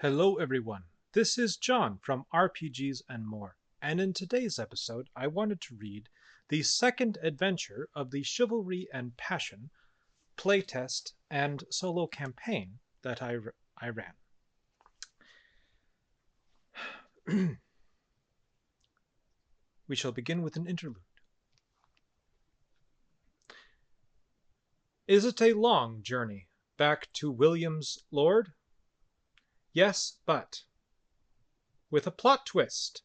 Hello everyone, this is John from RPGs and More, and in today's episode I wanted to read the second adventure of the Chivalry and Passion playtest and solo campaign that I ran. We shall begin with an interlude. Is it a long journey back to William's Lord? Yes, but with a plot twist.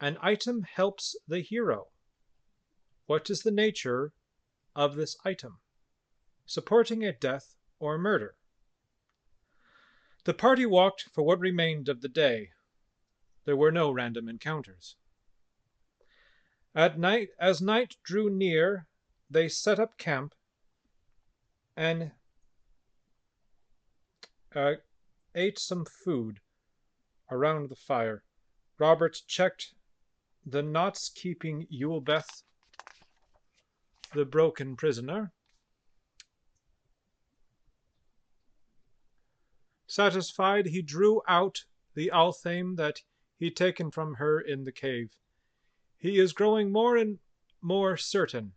An item helps the hero. What is the nature of this item? Supporting a death or murder. The party walked for what remained of the day. There were no random encounters. At night, as night drew near, they set up camp and ate some food around the fire. Robert checked the knots keeping Yulbeth, the broken prisoner. Satisfied, he drew out the althame that he'd taken from her in the cave. He is growing more and more certain.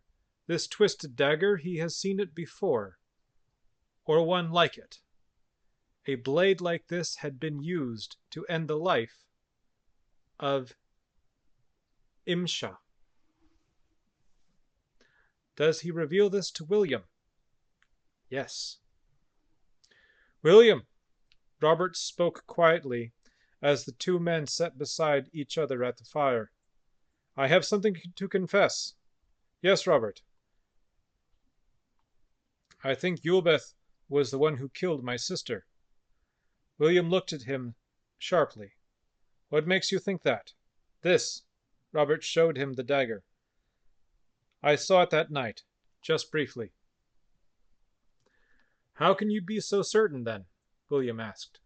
This twisted dagger, he has seen it before, or one like it. A blade like this had been used to end the life of Imsha. Does he reveal this to William? Yes. William, Robert spoke quietly as the two men sat beside each other at the fire. I have something to confess. Yes, Robert. I think Yulbeth was the one who killed my sister. William looked at him sharply. What makes you think that? This. Robert showed him the dagger. I saw it that night, just briefly. How can you be so certain, then? William asked.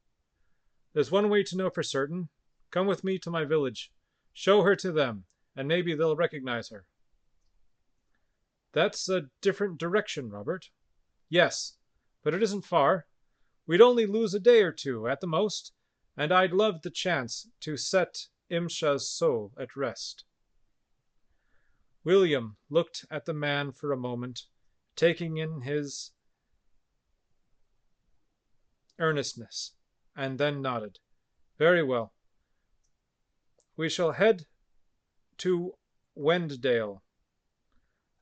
There's one way to know for certain. Come with me to my village. Show her to them, and maybe they'll recognize her. That's a different direction, Robert. Yes, but it isn't far. We'd only lose a day or two, at the most, and I'd love the chance to set Imsha's soul at rest. William looked at the man for a moment, taking in his earnestness, and then nodded. Very well. We shall head to Wenddale.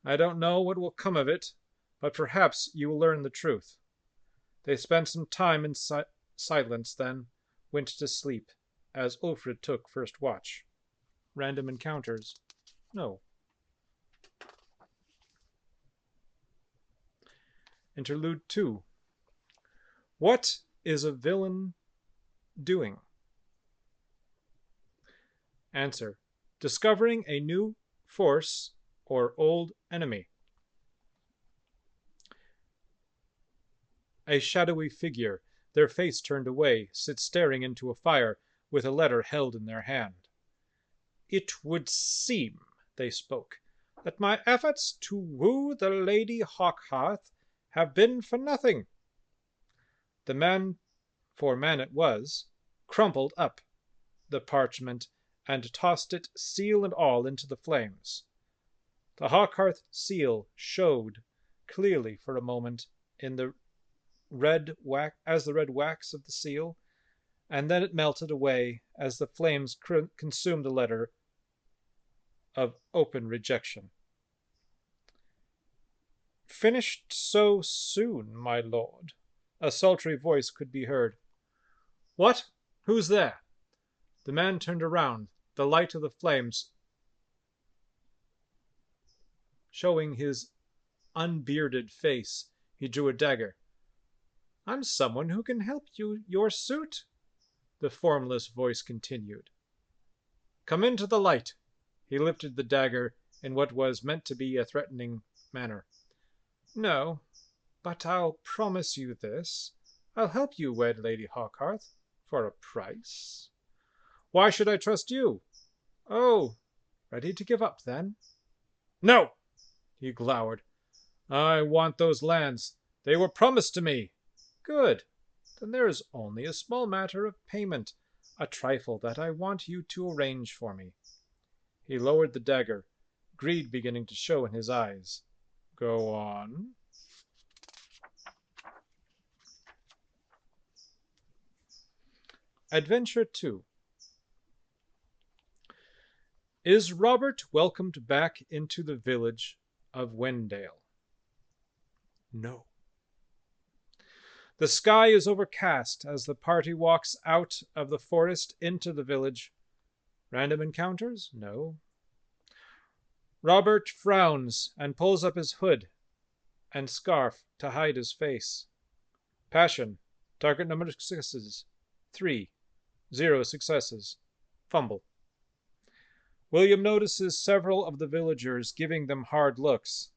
I don't know what will come of it, but perhaps you will learn the truth. They spent some time in silence, then went to sleep, as Ulfred took first watch. Random encounters? No. Interlude 2. What is a villain doing? Answer. Discovering a new force or old enemy. A shadowy figure, their face turned away, sits staring into a fire with a letter held in their hand. It would seem, they spoke, that my efforts to woo the Lady Hawkhearth have been for nothing. The man, for man it was, crumpled up the parchment and tossed it, seal and all, into the flames. The Hawkhearth seal showed clearly for a moment in the red wax of the seal, and then it melted away as the flames consumed the letter of open rejection. Finished so soon, my lord? A sultry voice could be heard. What? Who's there? The man turned around, the light of the flames showing his unbearded face. He drew a dagger. I'm someone who can help your suit, the formless voice continued. Come into the light. He lifted the dagger in what was meant to be a threatening manner. No, but I'll promise you this. I'll help you wed Lady Hawkhearth for a price. Why should I trust you? Oh, ready to give up then? No, he glowered. I want those lands. They were promised to me. Good. Then there is only a small matter of payment, a trifle that I want you to arrange for me." He lowered the dagger, greed beginning to show in his eyes. "Go on." Adventure 2. Is Robert welcomed back into the village of Wendale? No. The sky is overcast as the party walks out of the forest into the village. Random encounters? No. Robert frowns and pulls up his hood and scarf to hide his face. Passion. Target number of successes. 3. 0 successes. Fumble. William notices several of the villagers giving them hard looks.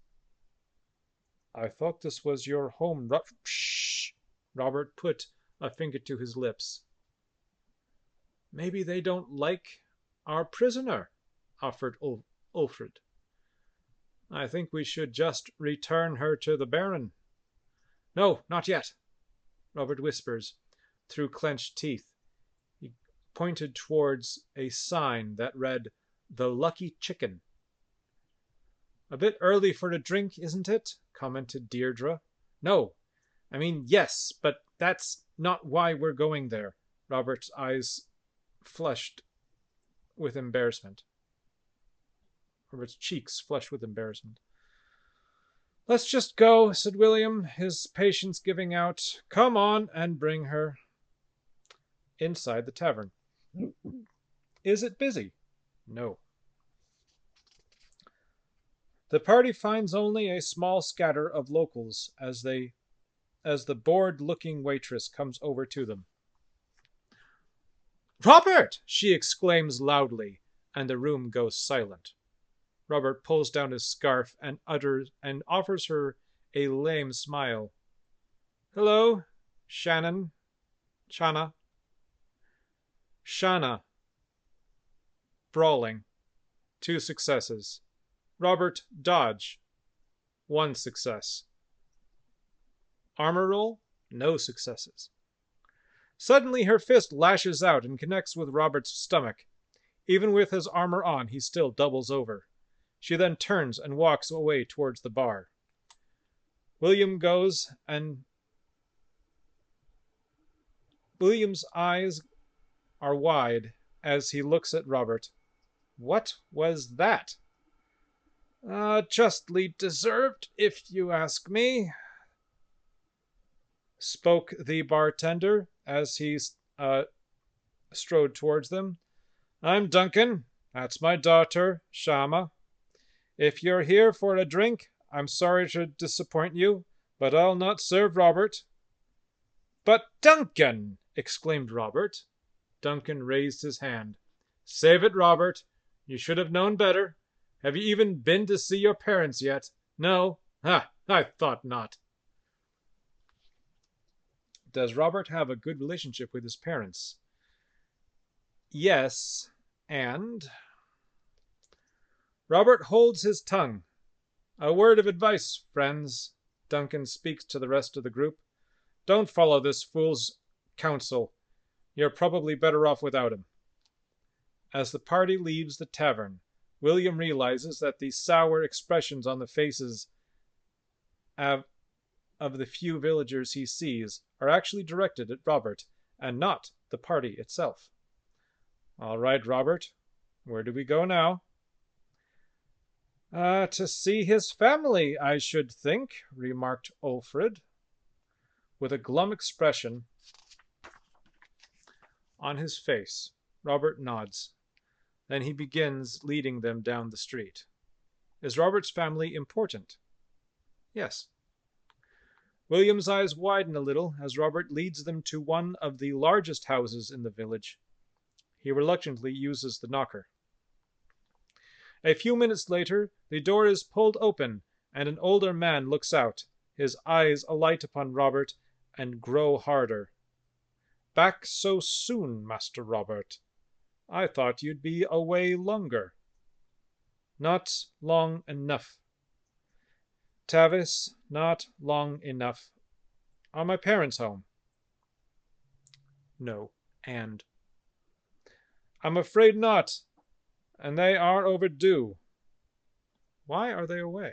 "I thought this was your home, Shh! Robert put a finger to his lips. "Maybe they don't like our prisoner," offered Ulfred. "I think we should just return her to the Baron." "No, not yet," Robert whispers through clenched teeth. He pointed towards a sign that read, "The Lucky Chicken." "A bit early for a drink, isn't it?" commented Deirdre. "No. I mean, yes, but that's not why we're going there." Robert's eyes flushed with embarrassment. Robert's cheeks flushed with embarrassment. "Let's just go," said William, his patience giving out. "Come on and bring her." Inside the tavern. "Is it busy?" "No." The party finds only a small scatter of locals as the bored-looking waitress comes over to them. "Robert!" she exclaims loudly, and the room goes silent. Robert pulls down his scarf and offers her a lame smile. "Hello, Shanna. Shanna. Brawling. 2 successes. Robert, dodge. 1 success. Armor roll, no successes." Suddenly her fist lashes out and connects with Robert's stomach. Even with his armor on, he still doubles over. She then turns and walks away towards the bar. William goes, and William's eyes are wide as he looks at Robert. What was that? "Justly deserved, if you ask me," spoke the bartender as he strode towards them. "I'm Duncan. That's my daughter, Shama. If you're here for a drink, I'm sorry to disappoint you, but I'll not serve Robert." "But Duncan!" exclaimed Robert. Duncan raised his hand. "Save it, Robert. You should have known better. Have you even been to see your parents yet? No? Ha! I thought not." Does Robert have a good relationship with his parents? Yes, and Robert holds his tongue. "A word of advice, friends." Duncan speaks to the rest of the group. "Don't follow this fool's counsel. You're probably better off without him." As the party leaves the tavern, William realizes that the sour expressions on the faces of the few villagers he sees are actually directed at Robert and not the party itself. "All right, Robert, where do we go now?" To see his family, I should think," remarked Ulfred, with a glum expression on his face. Robert nods. Then he begins leading them down the street. Is Robert's family important? Yes. William's eyes widen a little as Robert leads them to one of the largest houses in the village. He reluctantly uses the knocker. A few minutes later, the door is pulled open, and an older man looks out. His eyes alight upon Robert and grow harder. "Back so soon, Master Robert? I thought you'd be away longer." "Not long enough, Tavis, not long enough. Are my parents home?" No. And. I'm afraid not. And they are overdue. Why are they away?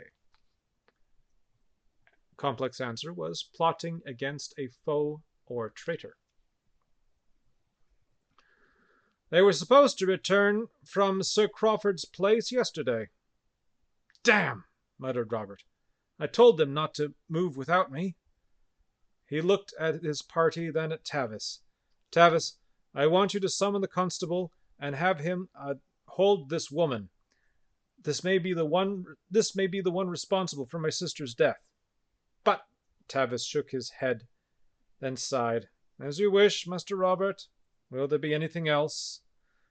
Complex answer was plotting against a foe or traitor. They were supposed to return from Sir Crawford's place yesterday. Damn, muttered Robert. I told them not to move without me. He looked at his party, then at Tavis. Tavis, I want you to summon the constable and have him hold this woman. This may be the one responsible for my sister's death. But Tavis shook his head, then sighed. As you wish, Master Robert. Will there be anything else?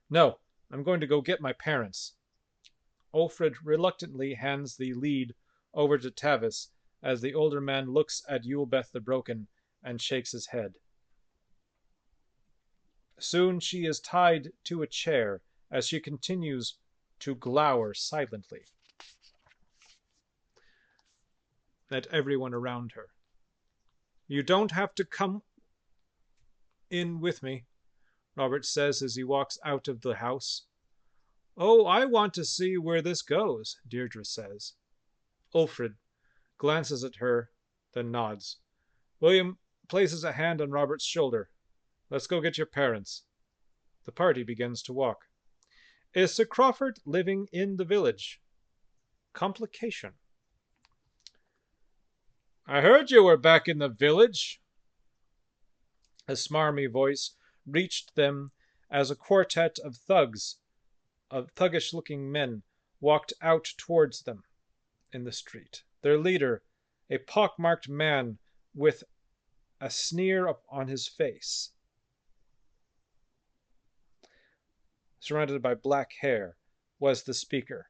No, I'm going to go get my parents. Ulfred reluctantly hands the lead over to Tavis as the older man looks at Eulbeth the Broken and shakes his head. Soon she is tied to a chair as she continues to glower silently at everyone around her. You don't have to come in with me, Robert says as he walks out of the house. Oh, I want to see where this goes, Deirdre says. Ulfred glances at her, then nods. William places a hand on Robert's shoulder. Let's go get your parents. The party begins to walk. Is Sir Crawford living in the village? Complication. I heard you were back in the village. A smarmy voice reached them as a quartet of thuggish-looking men, walked out towards them in the street. Their leader, a pock-marked man with a sneer on his face, surrounded by black hair, was the speaker.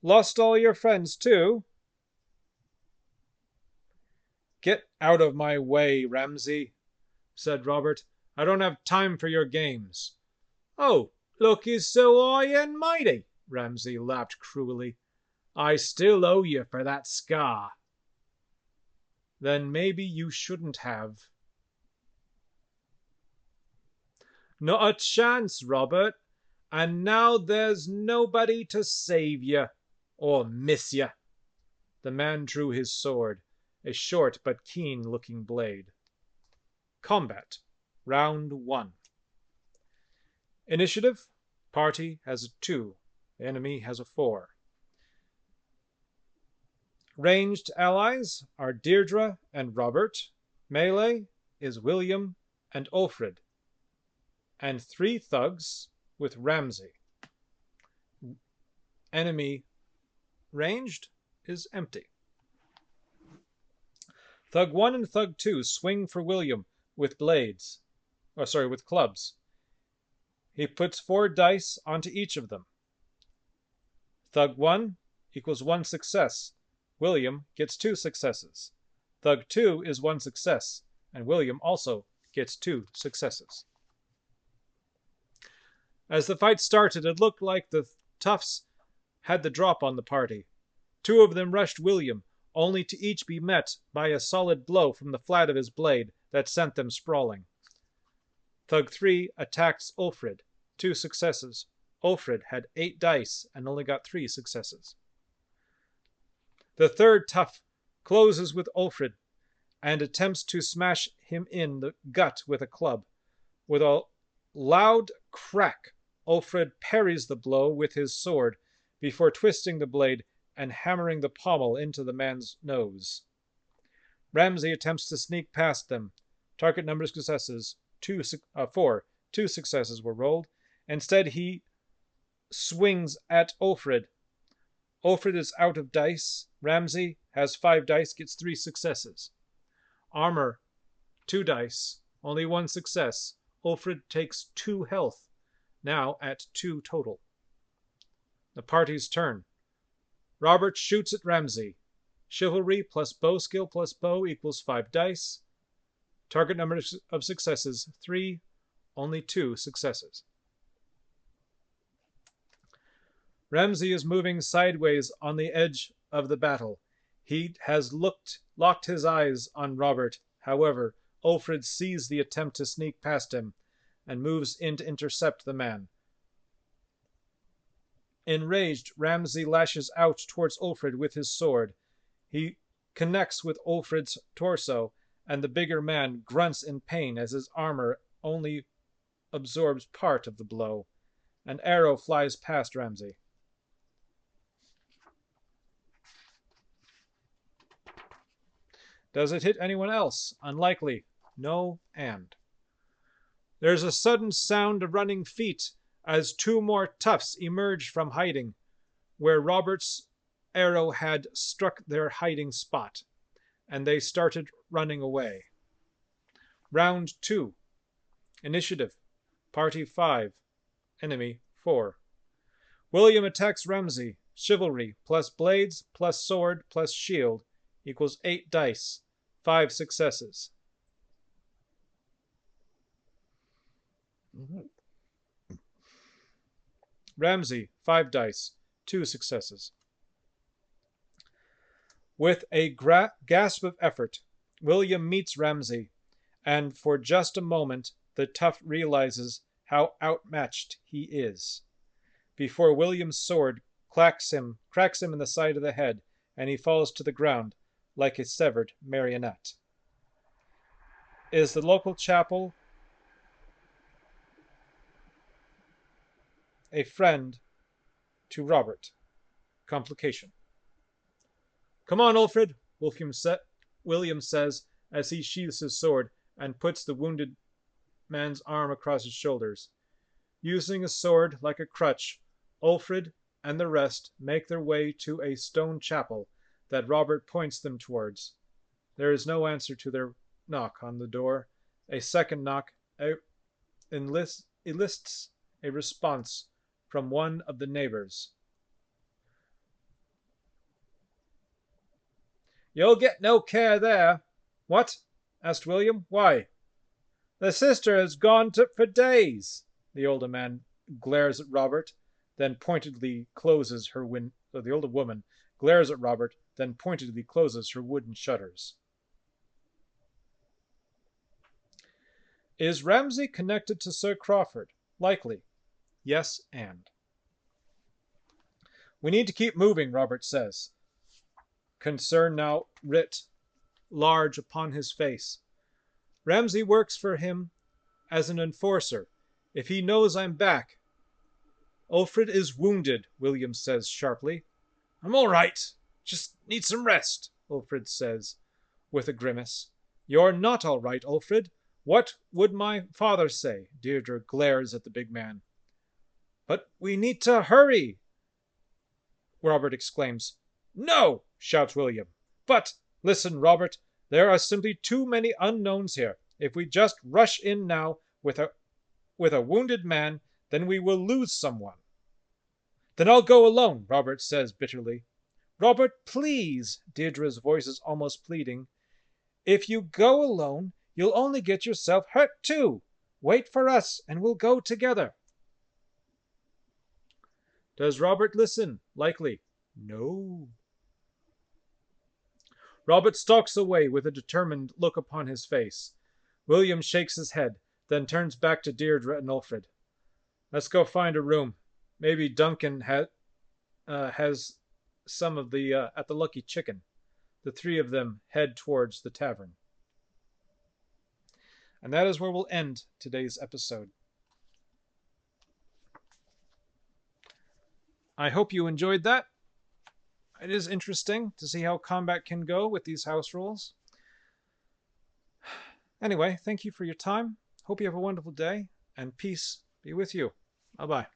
Lost all your friends, too? Get out of my way, Ramsay, said Robert. I don't have time for your games. Oh, look is so high and mighty, Ramsay laughed cruelly. I still owe you for that scar. Then maybe you shouldn't have. Not a chance, Robert. And now there's nobody to save you, or miss you. The man drew his sword, a short but keen-looking blade. Combat. Round 1. Initiative. Party has a 2. Enemy has a 4. Ranged allies are Deirdre and Robert. Melee is William and Ulfred. And 3 thugs with Ramsay. Enemy ranged is empty. Thug 1 and Thug 2 swing for William with with clubs. He puts 4 dice onto each of them. Thug 1 equals 1 success. William gets 2 successes. Thug 2 is 1 success, and William also gets 2 successes. As the fight started, it looked like the toughs had the drop on the party. 2 of them rushed William, only to each be met by a solid blow from the flat of his blade that sent them sprawling. Thug 3 attacks Ulfred, 2 successes. Ulfred had 8 dice and only got 3 successes. The third tough closes with Ulfred and attempts to smash him in the gut with a club. With a loud crack, Ulfred parries the blow with his sword before twisting the blade and hammering the pommel into the man's nose. Ramsay attempts to sneak past them. Target number of successes, 4. 2 successes were rolled. Instead, he swings at Ulfred. Ulfred is out of dice. Ramsay has 5 dice, gets 3 successes. Armor, 2 dice, only 1 success. Ulfred takes 2 health, now at 2 total. The party's turn. Robert shoots at Ramsay. Chivalry plus bow skill plus bow equals 5 dice. Target number of successes, 3, only 2 successes. Ramsay is moving sideways on the edge of the battle. He has locked his eyes on Robert. However, Ulfrid sees the attempt to sneak past him and moves in to intercept the man. Enraged, Ramsay lashes out towards Ulfrid with his sword. He connects with Ulfrid's torso, and the bigger man grunts in pain as his armor only absorbs part of the blow. An arrow flies past Ramsay. Does it hit anyone else? Unlikely. No and. There's a sudden sound of running feet as two more toughs emerge from hiding, where Robert's arrow had struck their hiding spot, and they started running away. Round 2. Initiative. Party 5. Enemy 4. William attacks Ramsay. Chivalry plus blades plus sword plus shield equals 8 dice. 5 successes. Ramsay, 5 dice. 2 successes. With a gasp of effort, William meets Ramsay, and for just a moment the tough realizes how outmatched he is. Before William's sword cracks him in the side of the head, and he falls to the ground like a severed marionette. Is the local chapel a friend to Robert? Complication. Come on, Ulfrid, William says as he sheathes his sword and puts the wounded man's arm across his shoulders. Using his sword like a crutch, Ulfrid and the rest make their way to a stone chapel that Robert points them towards. There is no answer to their knock on the door. A second knock elicits a response from one of the neighbors. You'll get no care there. What? Asked William. Why? The sister has gone for days. The older man glares at Robert, then pointedly closes her the older woman glares at Robert, then pointedly closes her wooden shutters. Is Ramsay connected to Sir Crawford? Likely. Yes, and. We need to keep moving, Robert says. Concern now writ large upon his face. Ramsay works for him as an enforcer. If he knows I'm back. Ulfrid is wounded, William says sharply. I'm all right. Just need some rest, Ulfrid says with a grimace. You're not all right, Ulfrid. What would my father say? Deirdre glares at the big man. But we need to hurry, Robert exclaims. No, shouts William. But, listen, Robert, there are simply too many unknowns here. If we just rush in now with a wounded man, then we will lose someone. Then I'll go alone, Robert says bitterly. Robert, please, Deirdre's voice is almost pleading. If you go alone, you'll only get yourself hurt too. Wait for us, and we'll go together. Does Robert listen? Likely. No. Robert stalks away with a determined look upon his face. William shakes his head, then turns back to Deirdre and Ulfrid. Let's go find a room. Maybe Duncan has some of the at the Lucky Chicken. The three of them head towards the tavern. And that is where we'll end today's episode. I hope you enjoyed that. It is interesting to see how combat can go with these house rules. Anyway, thank you for your time. Hope you have a wonderful day, and peace be with you. Bye-bye.